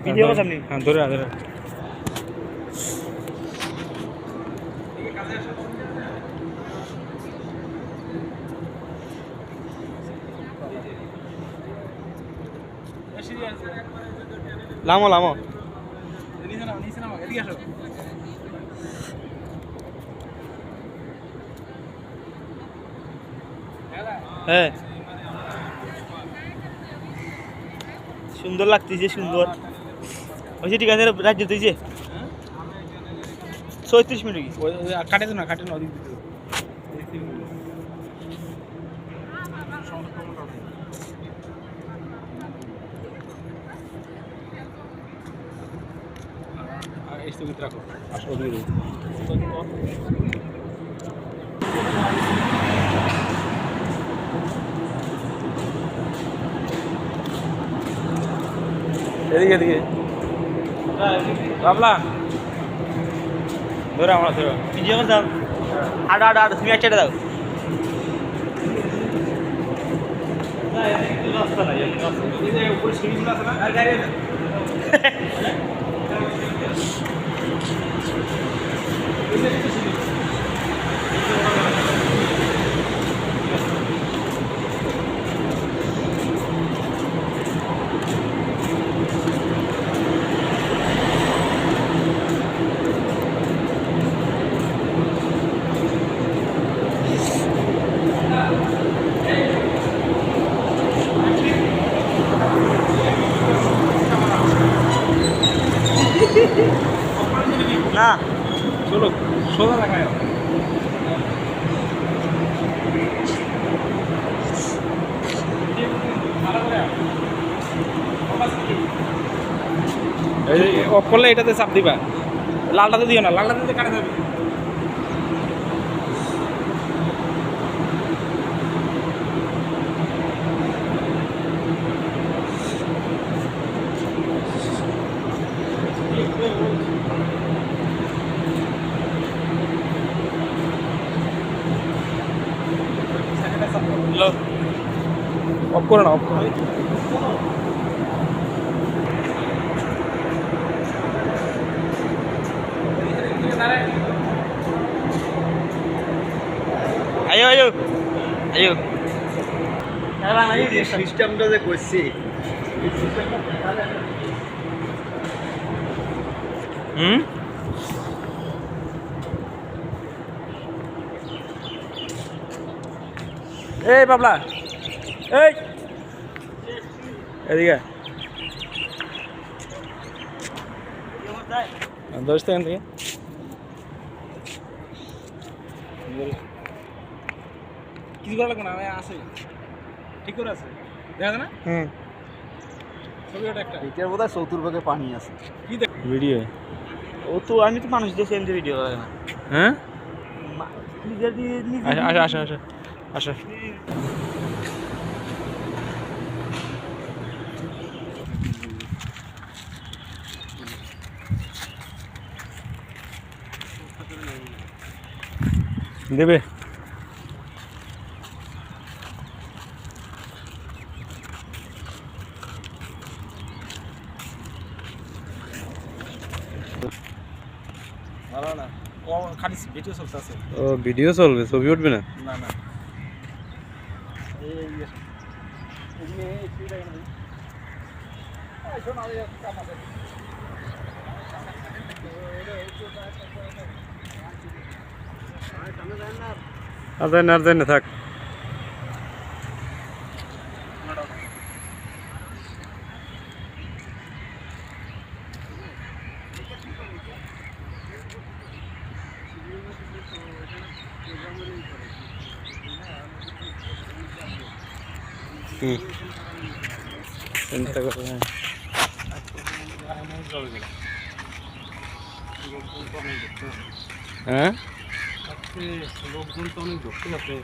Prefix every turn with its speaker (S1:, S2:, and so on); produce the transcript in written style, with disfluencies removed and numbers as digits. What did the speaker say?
S1: Video করছ আপনি?
S2: হ্যাঁ ধরে ধরে লামো লামো হ্যাঁ
S1: সুন্দর লাগতেছে, সুন্দর ওই ঠিক আছে। রাজ্য তুইছে 34 মিনিট কি
S2: কাটে তো না কাটে না স্থগিত রাখো এদিকে এদিকে বাবলা ধরো আমরা ধরো
S1: ভিডিও করতাম। আট আট আট তুমি একটা দাও। না
S2: চলো সোজা দেখায় অফ করলে এটাতে চাপ দিবা, লালটাতে দিও না, লালটাতে কাটা যাবে। অফ করে না, অফ করে
S1: আয়ো আয়ো আয়ো
S3: সিস্টেমটা যে করছি
S2: এই বাবলা এই এদিকে দোস্ত এখান থেকে কিছু করা লাগবে না, আছে ঠিক করে আছে, দেখা যায় না? ছবি ওটা একটা
S3: এটার বোধ হয় চতুর্ভাগে পানি আছে।
S2: কি দেখ ভিডিও
S1: ও তো আমি তো মানুষ দিয়ে সেম ভিডিও করে না।
S2: হ্যাঁ
S1: নিজের দিয়ে
S2: আসা আসা আসা আসা দেবে ভালো না, ও খালি ভিডিও চলতে আছে। ও ভিডিও চলবে, ছবি উঠবে না? না না আর যাই না থাক। চিন্তা করো না, হ্যাঁ লোকজন তো অনেক ধরতে আছে।